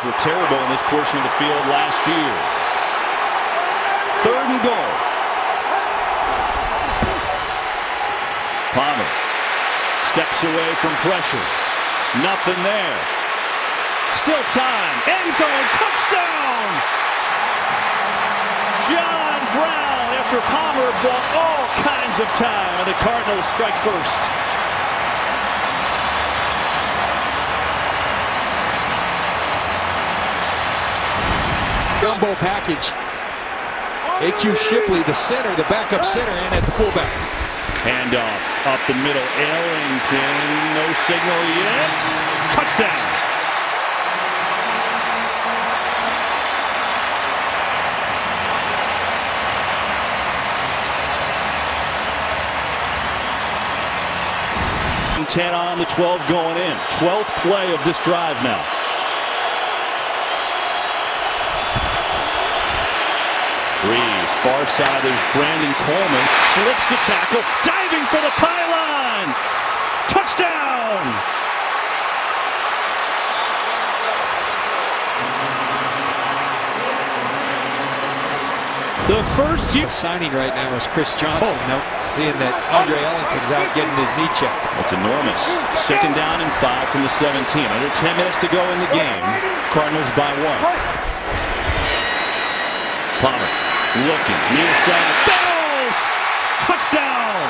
were terrible in this portion of the field last year. 3rd and goal. Palmer steps away from pressure. Nothing there. Still time. End zone. Touchdown! John Brown, after Palmer bought all kinds of time, and the Cardinals strike first. Gumbo package. A.Q. Shipley, the center, the backup center, and at the fullback. Handoff up the middle. Ellington, no signal yet. Touchdown. And 10 on, the 12 going in. 12th play of this drive now. Breeze, far side, there's Brandon Coleman, slips the tackle, diving for the pylon! Touchdown! The first year signing right now is Chris Johnson. Seeing that Andre Ellington's out getting his knee checked. That's enormous. 2nd down and 5 from the 17. Under 10 minutes to go in the game. Cardinals by 1. Palmer. Looking, near side, falls! Touchdown!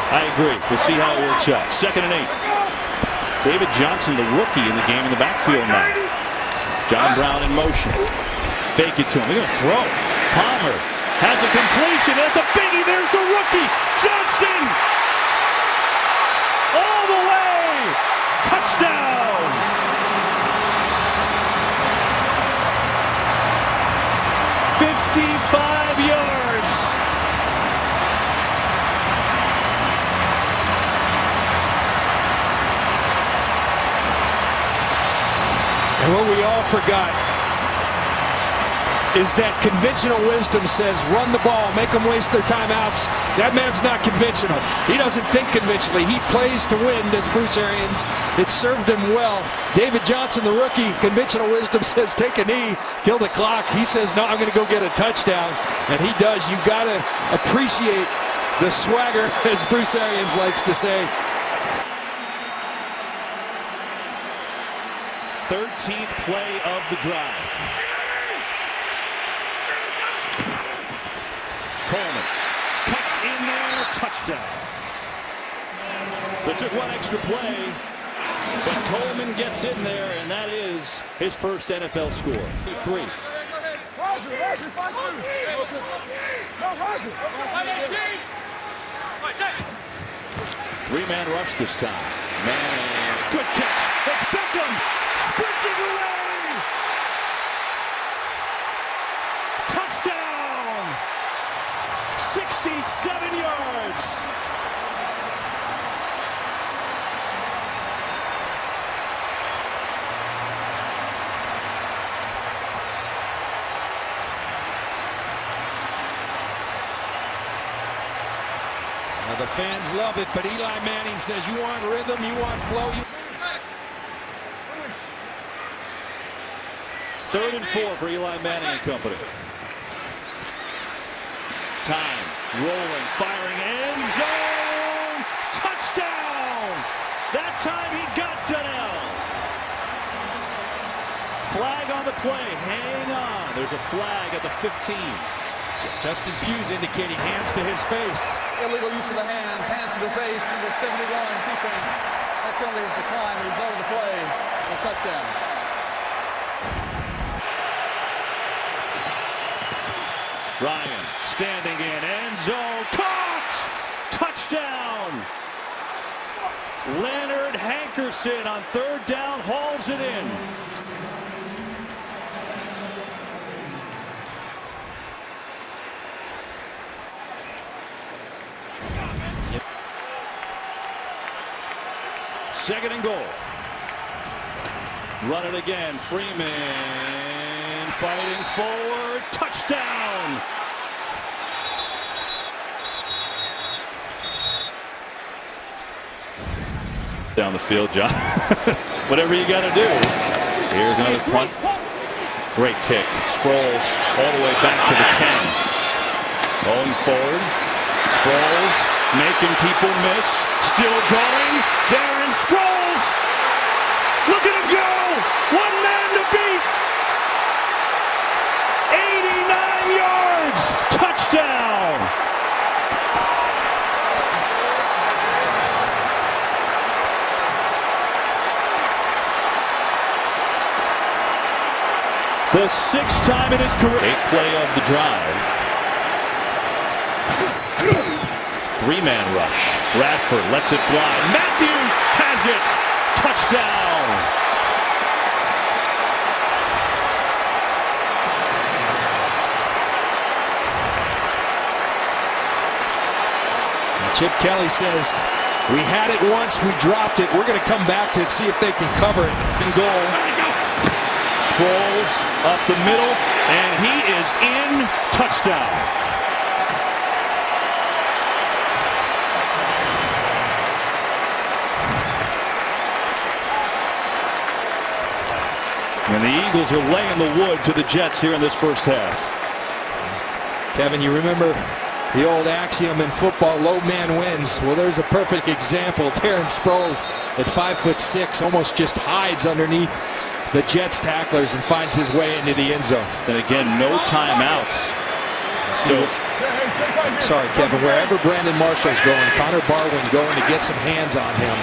I agree. We'll see how it works out. 2nd and 8. David Johnson, the rookie in the game, in the backfield now. John Brown in motion. Fake it to him. They're going to throw. Palmer has a completion. That's a biggie. There's the rookie. Johnson. All the way. Touchdown. "55 yards. And what we all forgot is that conventional wisdom says run the ball, make them waste their timeouts. That man's not conventional. He doesn't think conventionally. He plays to win, does Bruce Arians. It served him well. David Johnson, the rookie, conventional wisdom says take a knee, kill the clock. He says, no, I'm going to go get a touchdown. And he does. You've got to appreciate the swagger, as Bruce Arians likes to say. 13th play of the drive. Coleman cuts in there, touchdown. So it took one extra play, but Coleman gets in there, and that is his first NFL score. 3. Three-man rush this time. Manning, good catch. It's Beckham sprinting away. Touchdown. 67 yards. Well, the fans love it, but Eli Manning says you want rhythm, you want flow. 3rd and 4 for Eli Manning and company. Time, rolling, firing, end zone, touchdown! That time he got Donnell. Flag on the play, hang on. There's a flag at the 15. Justin Pugh's indicating hands to his face. Illegal use of the hands, hands to the face, number 71, defense. That penalty is declined, the result of the play, a touchdown. Ryan standing in, end zone, caught! Touchdown! Leonard Hankerson on 3rd down hauls it in. Second and goal. Run it again. Freeman fighting forward. Touchdown. Down the field, John. Whatever you got to do. Here's another punt. Great kick. Sproles all the way back to the 10. Going forward. Sproles making people miss. Still going. Darren Sproles. Look at him go. One man to beat. 89 yards. Touchdown. The sixth time in his career. 8th play of the drive. 3-man rush. Bradford lets it fly. Matthews has it. Touchdown. Chip Kelly says, we had it once, we dropped it. We're going to come back to it, see if they can cover it. And goal. Sproles up the middle, and he is in. Touchdown. And the Eagles are laying the wood to the Jets here in this first half. Kevin, you remember the old axiom in football, low man wins. Well, there's a perfect example. Darren Sproles at 5'6", almost just hides underneath the Jets tacklers and finds his way into the end zone. And again, no timeouts. So, I'm sorry, Kevin, wherever Brandon Marshall's going, Connor Barwin going to get some hands on him,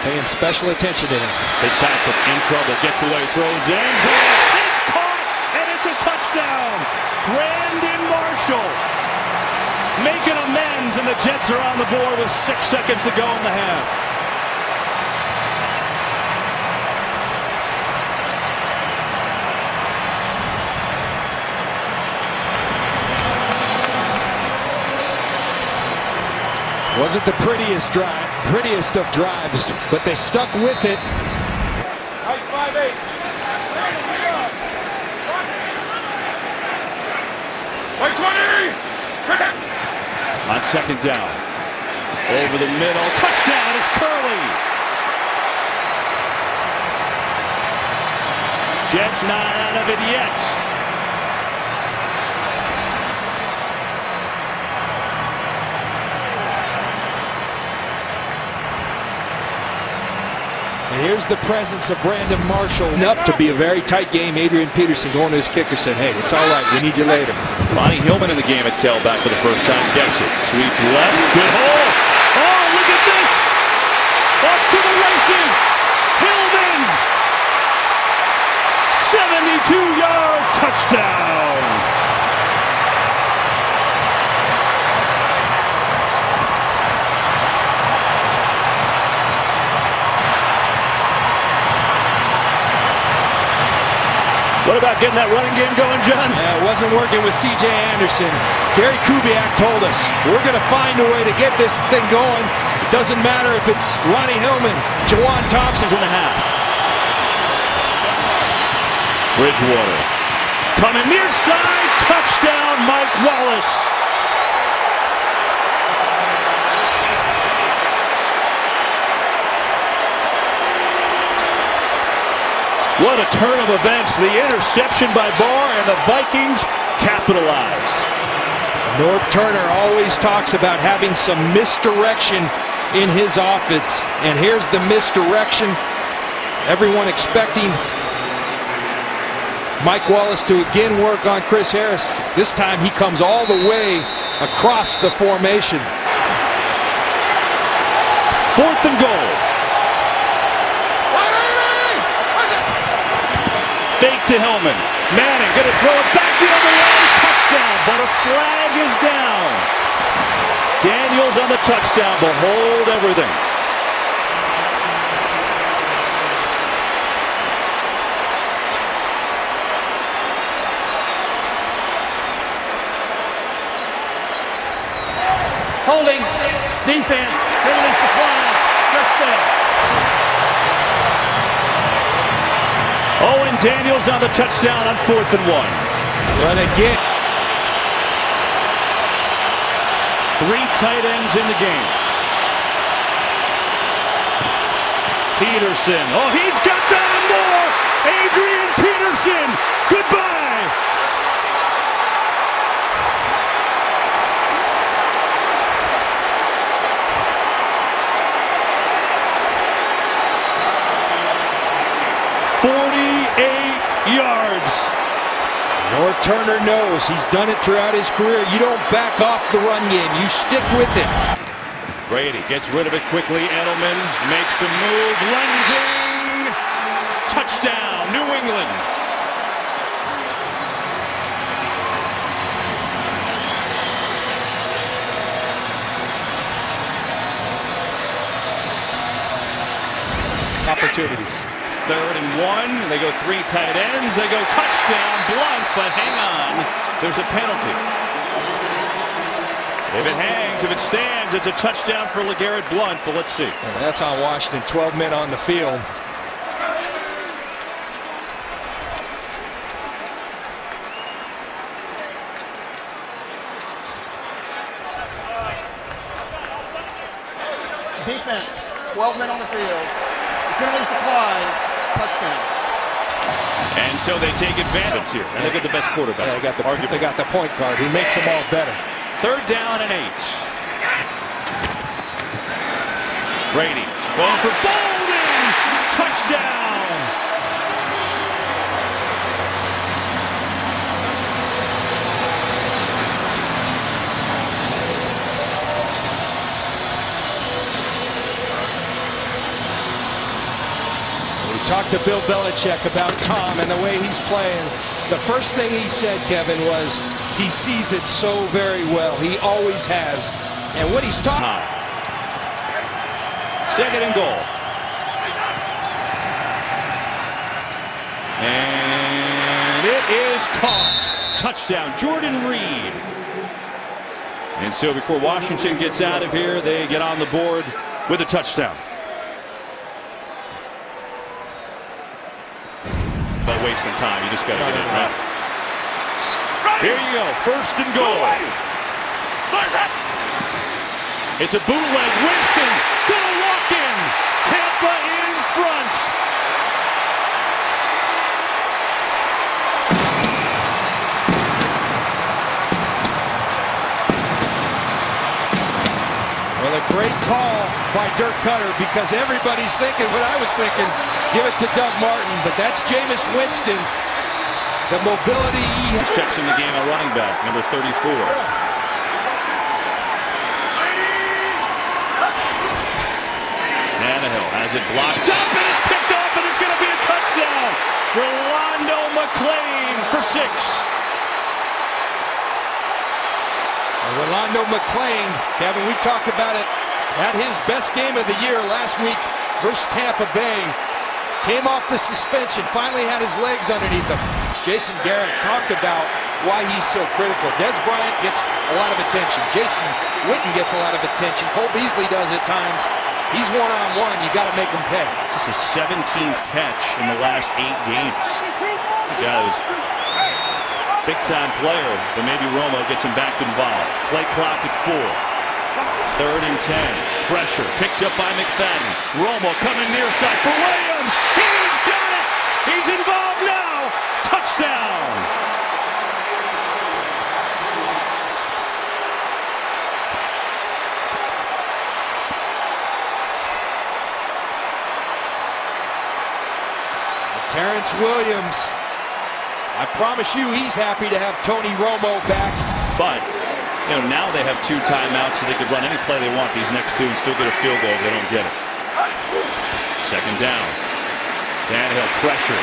paying special attention to him. Fitzpatrick in trouble, gets away, throws in. It's caught, and it's a touchdown. Brandon Marshall making amends, and the Jets are on the board with 6 seconds to go in the half. Wasn't the prettiest of drives, but they stuck with it. Nice 5-8. Like 20. On second down. Over the middle. Touchdown. It's Curley. Jets not out of it yet. And here's the presence of Brandon Marshall. Up to be a very tight game. Adrian Peterson going to his kicker said, hey, it's all right. We need you later. Lonnie Hillman in the game at tailback for the first time. Gets it. Sweep left. Good hole. Oh, look at this. Off to the races. Hillman. 72-yard touchdown. What about getting that running game going, John? Yeah, it wasn't working with C.J. Anderson. Gary Kubiak told us, we're going to find a way to get this thing going. It doesn't matter if it's Ronnie Hillman, Jawan Thompson in the half. Bridgewater coming near side. Touchdown, Mike Wallace. What a turn of events. The interception by Barr, and the Vikings capitalize. Norv Turner always talks about having some misdirection in his offense. And here's the misdirection. Everyone expecting Mike Wallace to again work on Chris Harris. This time he comes all the way across the formation. 4th and goal. Fake to Hillman. Manning going to throw it back the other way. Touchdown, but a flag is down. Daniels on the touchdown, but hold everything. Holding. Defense. Release the flag. Touchdown. Daniels on the touchdown on 4th and 1. But again, 3 tight ends in the game. Peterson. Oh, he's got that and more. Adrian Peterson. Goodbye. Yards. North Turner knows he's done it throughout his career. You don't back off the run game. You stick with it. Brady gets rid of it quickly. Edelman makes a move. Lunging. Touchdown, New England. Opportunities. 3rd and 1. They go 3 tight ends. They go touchdown, Blunt, but hang on. There's a penalty. If it hangs, if it stands, it's a touchdown for LeGarrette Blunt, but let's see. And that's on Washington. 12 men on the field. Defense, 12 men on the field. The penalties applied. Touchdown. And so they take advantage here. And they've got the best quarterback. Yeah, they got the point guard. He makes them all better. 3rd down and 8. Brady going for Bolden. Touchdown. Talked to Bill Belichick about Tom and the way he's playing. The first thing he said, Kevin, was he sees it so very well. He always has. And what he's talking... 2nd and goal. And it is caught. Touchdown, Jordan Reed. And so before Washington gets out of here, they get on the board with a touchdown. But wasting time, you just got to get in, right? Here you go, 1st and goal. It's a bootleg. Winston gonna walk in. Tampa in front. Well, a great call by Dirk Cutter, because everybody's thinking what I was thinking. Give it to Doug Martin, but that's Jameis Winston. The mobility he has. Checks in the game a running back, number 34. Tannehill has it blocked up, and it's picked off, and it's going to be a touchdown. Rolando McClain for 6. Rolando McClain, Kevin, we talked about it, had his best game of the year last week versus Tampa Bay. Came off the suspension, finally had his legs underneath him. Jason Garrett talked about why he's so critical. Des Bryant gets a lot of attention. Jason Witten gets a lot of attention. Cole Beasley does at times. He's one-on-one. You got to make him pay. Just a 17th catch in the last 8 games. The guy was a big-time player, but maybe Romo gets him back involved. Play clock at 4. 3rd and 10. Pressure picked up by McFadden. Romo coming near side for Williams. He's got it. He's involved now. Touchdown. Terrence Williams. I promise you he's happy to have Tony Romo back. But you know, now they have 2 timeouts, so they could run any play they want these next 2 and still get a field goal if they don't get it. 2nd down. Tannehill pressure.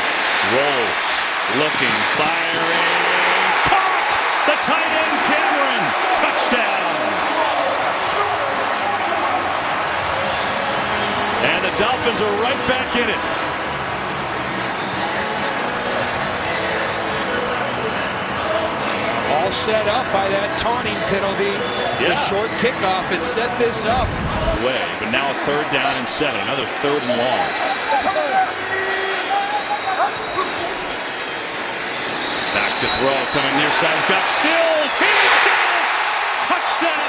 Rolls. Looking. Firing. Caught! The tight end Cameron. Touchdown. And the Dolphins are right back in it. All set up by that taunting penalty. Yeah. The short kickoff, it set this up. Way, but now a 3rd down and 7. Another 3rd and long. Throw coming near side. He's got Stills. He's got it. Touchdown.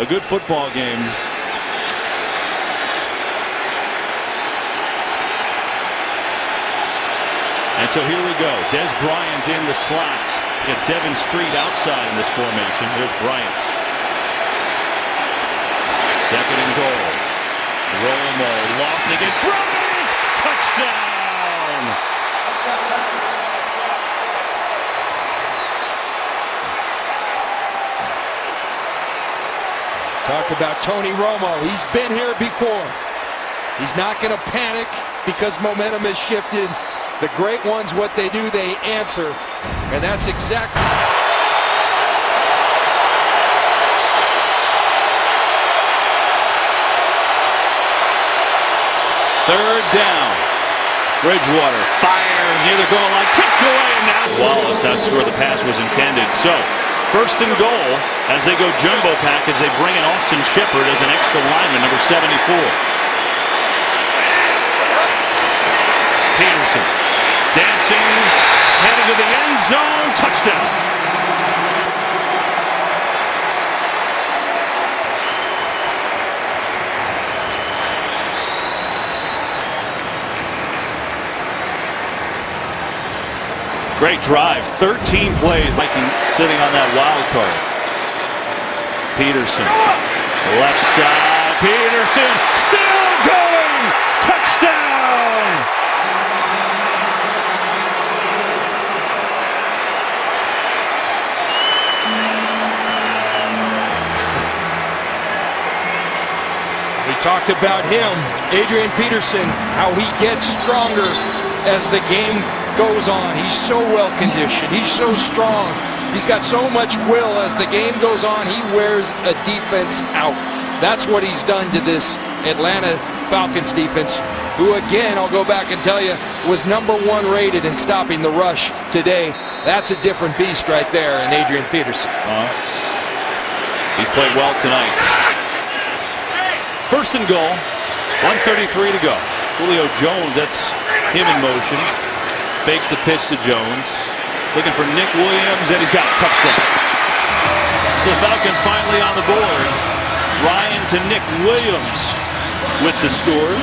A good football game. And so here we go. Des Bryant in the slot. We got Devin Street outside in this formation. There's Bryant. Second and goal. Romo lofting against Bryant. Touchdown. Talked about Tony Romo. He's been here before. He's not going to panic because momentum has shifted. The great ones, what they do, they answer. And that's exactly... Third down. Bridgewater fires near the goal line. Tipped away and now Wallace. That's where the pass was intended. So first and goal as they go jumbo package. They bring in Austin Shepard as an extra lineman, number 74. Peterson dancing, headed to the end zone. Touchdown. Great drive, 13 plays, Viking sitting on that wild card. Peterson, left side, Peterson, still going, touchdown! We talked about him, Adrian Peterson, how he gets stronger as the game goes on. He's so well conditioned. He's so strong. He's got so much will. As the game goes on, he wears a defense out. That's what he's done to this Atlanta Falcons defense, who again, I'll go back and tell you, was #1 rated in stopping the rush today. That's a different beast right there in Adrian Peterson. He's played well tonight. First and goal, 1:33 to go. Julio Jones, that's him in motion. Fake the pitch to Jones. Looking for Nick Williams, and he's got a touchdown. The Falcons finally on the board. Ryan to Nick Williams with the score.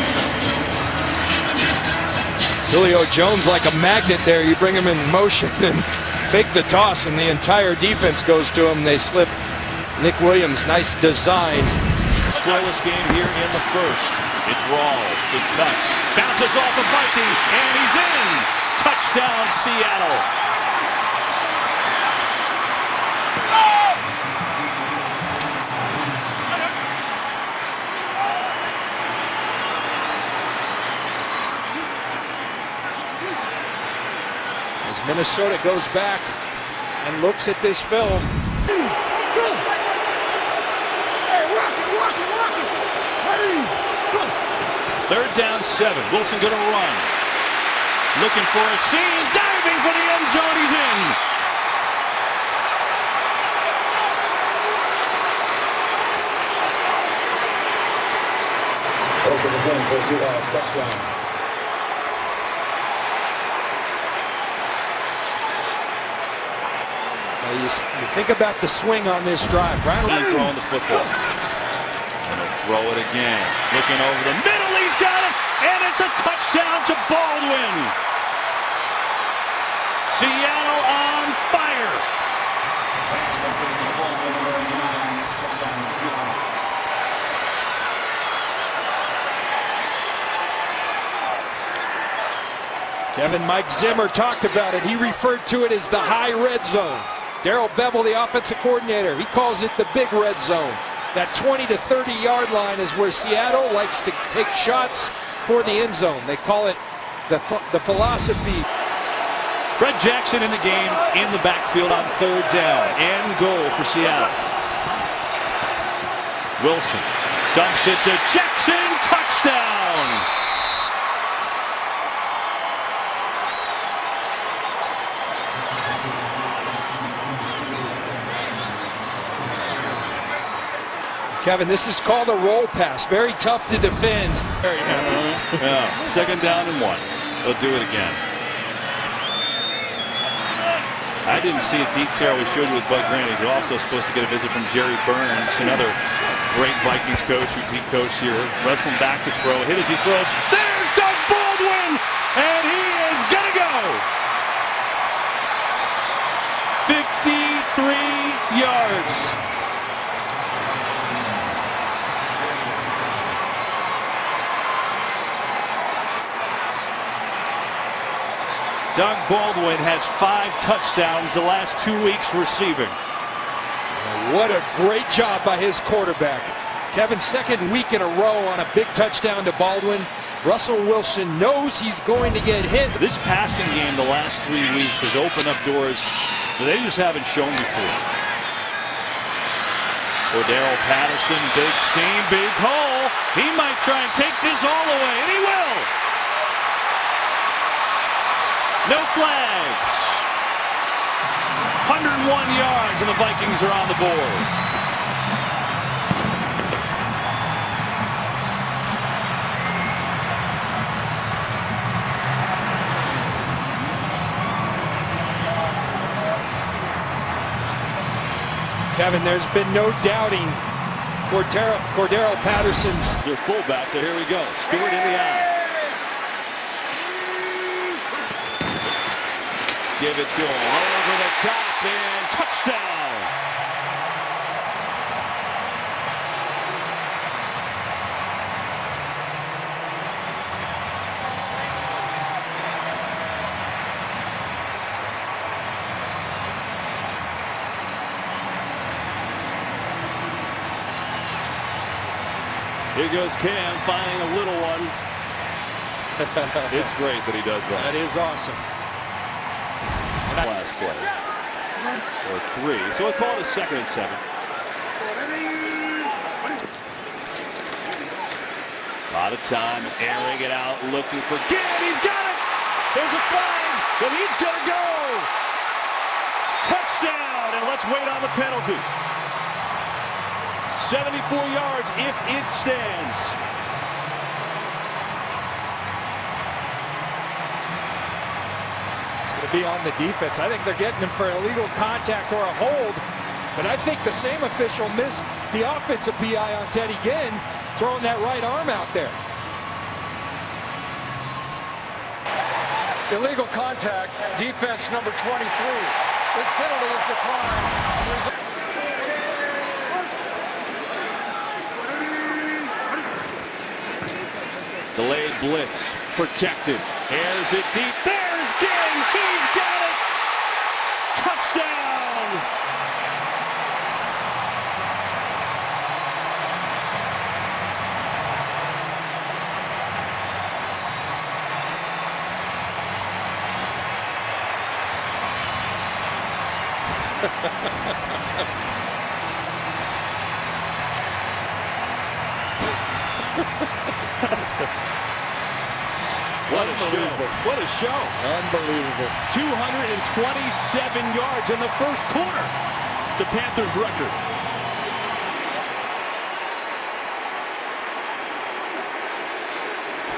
Julio Jones like a magnet there. You bring him in motion and fake the toss, and the entire defense goes to him. They slip Nick Williams. Nice design. Scoreless game here in the first. It's Rawls. Good cuts. Bounces off a Viking, and he's in. Touchdown, Seattle. As Minnesota goes back and looks at this film. Third down, 7. Wilson going to run. Looking for a seam. Diving for the end zone. He's in. Wilson is in for a Seahawks touchdown. You think about the swing on this drive. Brian throwing the football. And he'll throw it again. Looking over the middle. He's got it. And it's a touchdown to Baldwin. Seattle on fire. Kevin Mike Zimmer talked about it. He referred to it as the high red zone. Darrell Bevel, the offensive coordinator, he calls it the big red zone. That 20 to 30 yard line is where Seattle likes to take shots for the end zone. They call it the philosophy. Fred Jackson in the game in the backfield on third down and goal for Seattle. Wilson dumps it to Jackson. Touchdown. Kevin, this is called a roll pass. Very tough to defend. Very happy. Yeah, 2nd down and 1. They'll do it again. I didn't see a deep tear. We showed you with Bud Grant. He's also supposed to get a visit from Jerry Burns, another great Vikings coach who he coached here. Wrestling back to throw. Hit as he throws. There's Doug Baldwin! And he is gonna go! 53 yards. Doug Baldwin has 5 touchdowns the last 2 weeks receiving. What a great job by his quarterback. Kevin's 2nd week in a row on a big touchdown to Baldwin. Russell Wilson knows he's going to get hit. This passing game the last 3 weeks has opened up doors that they just haven't shown before. Cordero Patterson, big seam, big hole. He might try and take this all the way, and he will. No flags. 101 yards, and the Vikings are on the board. Kevin, there's been no doubting Cordero Patterson's. Their fullback, so here we go. Stewart in the eye. Give it to him over the top and touchdown. Here goes Cam finding a little one. It's great that he does that. That is awesome. Last play. Or 3. So we'll call it a 2nd and 7. A lot of time airing it out, looking for Ginn. He's got it. There's a flag, and he's going to go. Touchdown, and let's wait on the penalty. 74 yards if it stands. Be on the defense. I think they're getting him for illegal contact or a hold, but I think the same official missed the offensive PI on Teddy Ginn, throwing that right arm out there. Illegal contact, defense number 23. This penalty is declined. Delayed blitz, protected. Airs it deep. There's Ginn. He's got it. Touchdown. What a show. What a show. Unbelievable. 227 yards in the first quarter. It's a Panthers record.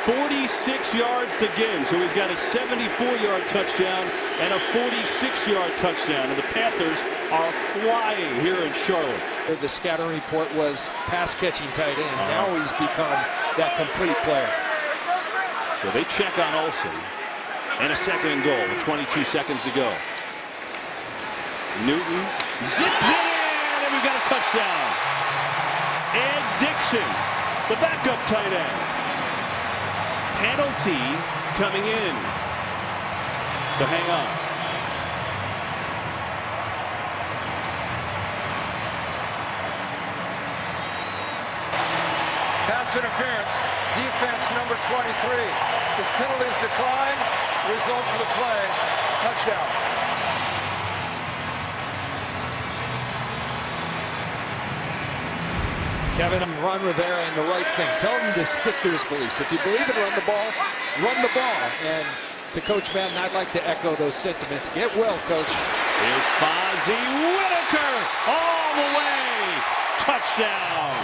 .46 yards to Ginn, so he's got a 74-yard touchdown and a 46-yard touchdown, and the Panthers are flying here in Charlotte. The scouting report was pass-catching tight end. Now he's become that complete player. So they check on Olsen, and a 2nd and goal with 22 seconds to go. Newton zips it in, and we've got a touchdown. Ed Dixon, the backup tight end. Penalty coming in. So hang on. Pass interference, defense number 23. This penalty is declined. Result of the play, touchdown. Kevin, Ron Rivera and the right thing. Tell him to stick to his beliefs. If you believe in run the ball, run the ball. And to Coach Madden, I'd like to echo those sentiments. Get well, Coach. Here's Fozzie Whitaker all the way to touchdown.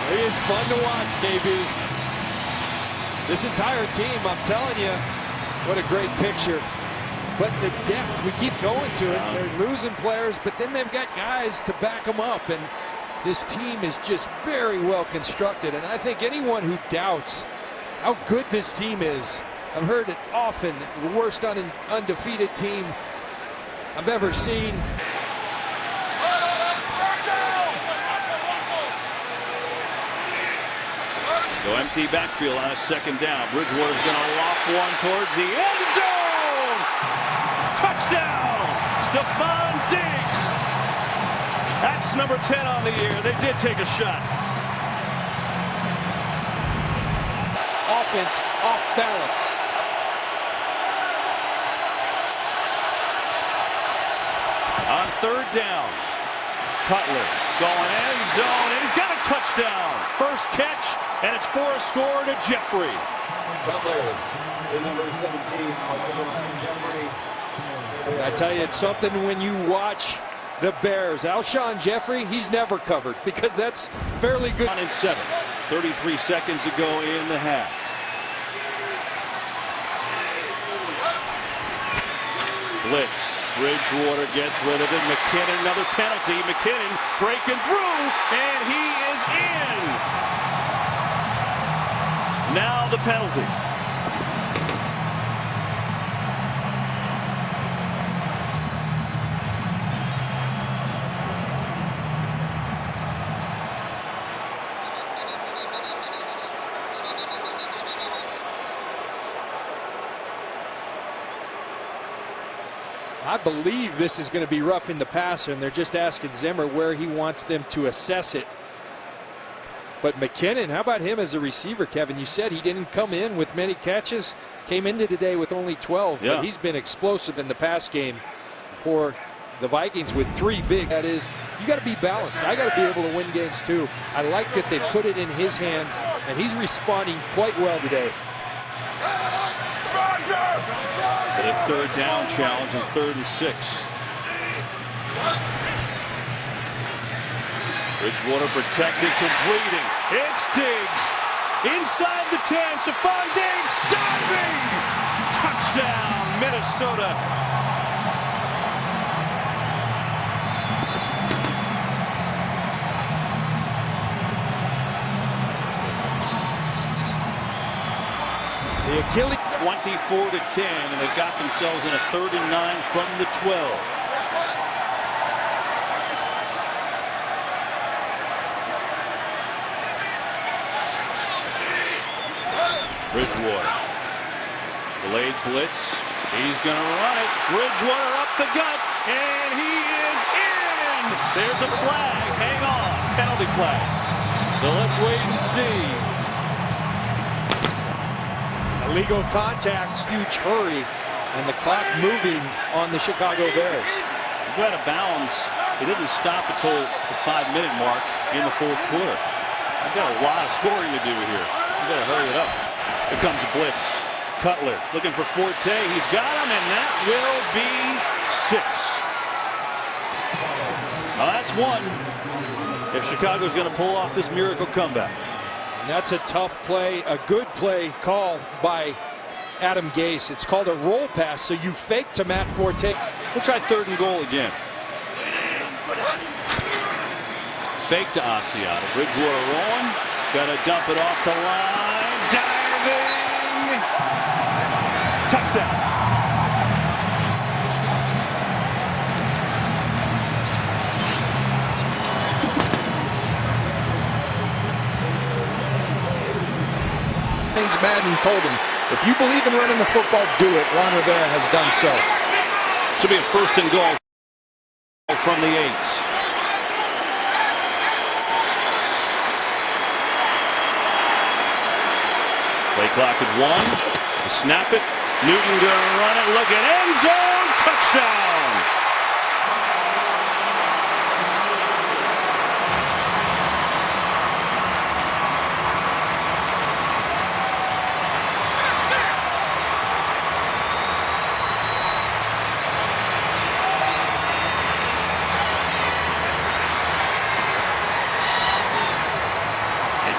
He is fun to watch, KB. This entire team, I'm telling you, what a great picture. But the depth, we keep going to it. They're losing players, but then they've got guys to back them up. And this team is just very well constructed. And I think anyone who doubts how good this team is, I've heard it often, the worst undefeated team I've ever seen. Go empty backfield on a second down. Bridgewater's going to loft one towards the end zone. Touchdown, Stephon Diggs. That's number 10 on the year. They did take a shot. Offense off balance. On third down, Cutler going end zone, and he's got a touchdown. First catch, and it's for a score to Jeffrey. Cutler, the number 17, Jeffrey. I tell you, it's something when you watch the Bears. Alshon Jeffrey, he's never covered because that's fairly good. 1 and 7, 33 seconds to go in the half. Blitz. Bridgewater gets rid of it. McKinnon, another penalty. McKinnon breaking through, and he is in. Now the penalty. I believe this is going to be roughing the passer, and they're just asking Zimmer where he wants them to assess it. But McKinnon, how about him as a receiver, Kevin? You said he didn't come in with many catches. Came into today with only 12, but he's been explosive in the pass game for the Vikings with 3 big. That is, you got to be balanced. I got to be able to win games too. I like that they put it in his hands, and he's responding quite well today. A third down challenge and 3rd and 6. Bridgewater protected, completing. It's Diggs inside the 10. Stephon Diggs diving. Touchdown, Minnesota. The Achilles. 24 to 10, and they've got themselves in a 3rd and 9 from the 12. Bridgewater. Delayed blitz. He's going to run it. Bridgewater up the gut, and he is in. There's a flag. Hang on. Penalty flag. So let's wait and see. Illegal contact, huge hurry, and the clock moving on the Chicago Bears. Go out of bounds. It doesn't stop until the 5-minute mark in the 4th quarter. We've got a lot of scoring to do here. We've got to hurry it up. Here comes a blitz. Cutler looking for Forte. He's got him, and that will be 6. Now that's 1. If Chicago's going to pull off this miracle comeback. And that's a tough play, a good play call by Adam Gase. It's called a roll pass, so you fake to Matt Forte. We'll try 3rd and goal again. Fake to Asiata. Bridgewater rolling. Got to dump it off to line. Diving. Touchdown. Madden told him, if you believe in running the football, do it. Ron Rivera has done so. This will be a 1st and goal from the 8. Play clock at 1. Snap it. Newton gonna run it, look at end zone, touchdown!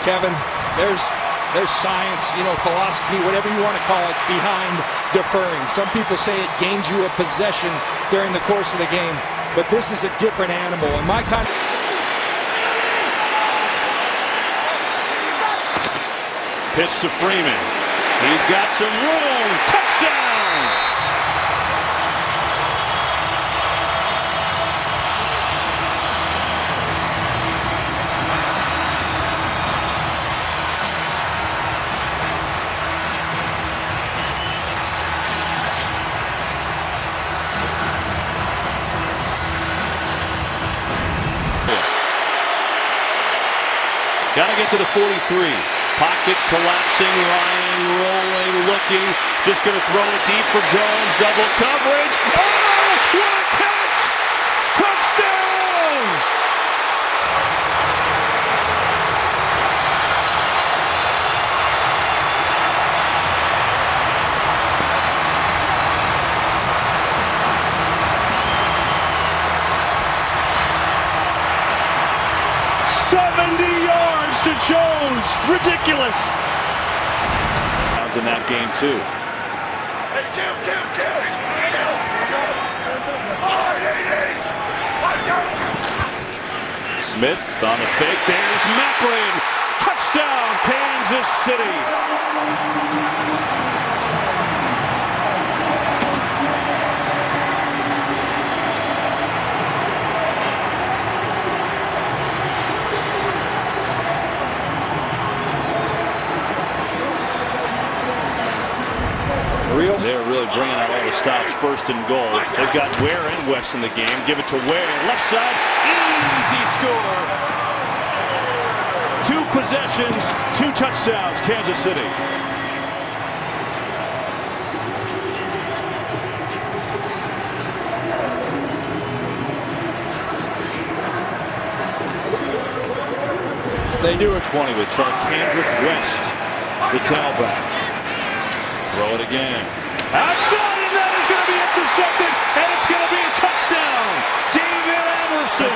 Kevin, there's science, philosophy, whatever you want to call it, behind deferring. Some people say it gains you a possession during the course of the game, but this is a different animal. And Pitch to Freeman. He's got some room. Touchdown! Got to get to the 43. Pocket collapsing. Ryan rolling, looking. Just going to throw it deep for Jones. Double coverage. Oh, what a catch! Touchdown! To Jones, ridiculous. In that game too. Smith on the fake. There's Macklin. Touchdown, Kansas City. They're really bringing out all the stops. First and goal. They've got Ware and West in the game. Give it to Ware. Left side. Easy score. 2 possessions, 2 touchdowns. Kansas City. They do a 20 with Charkandrick West, the tailback. Throw it again. Outside, and that is going to be intercepted, and it's going to be a touchdown. David Emerson.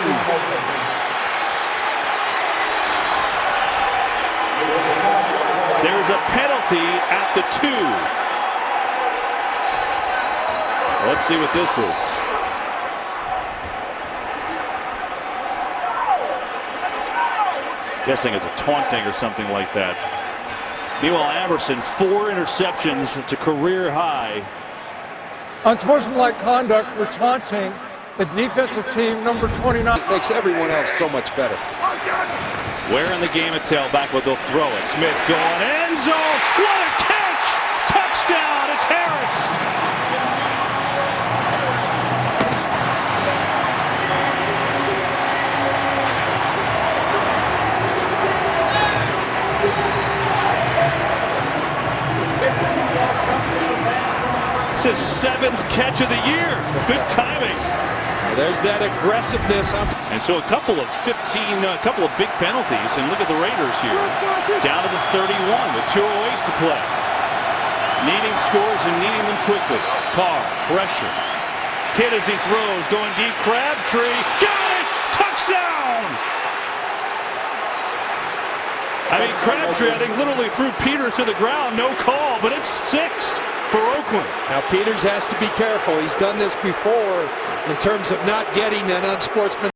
There's a penalty at the 2. Let's see what this is. Guessing it's a taunting or something like that. Meanwhile, Emerson, 4 interceptions to career high. Unsportsmanlike conduct for taunting the defensive team, number 29. It makes everyone else so much better. Ware in the game at tailback, but they'll throw it. Smith going end zone. What a catch! Touchdown! It's Harris. It's his 7th catch of the year. Good timing. There's that aggressiveness. And so a couple of big penalties. And look at the Raiders here. Down to the 31 with 2:08 to play. Needing scores and needing them quickly. Carr, pressure. Kidd as he throws, going deep. Crabtree, got it! Touchdown! I mean, Crabtree, I think, literally threw Peters to the ground. No call, but it's 6 for Oakland. Now Peters has to be careful. He's done this before in terms of not getting an unsportsmanlike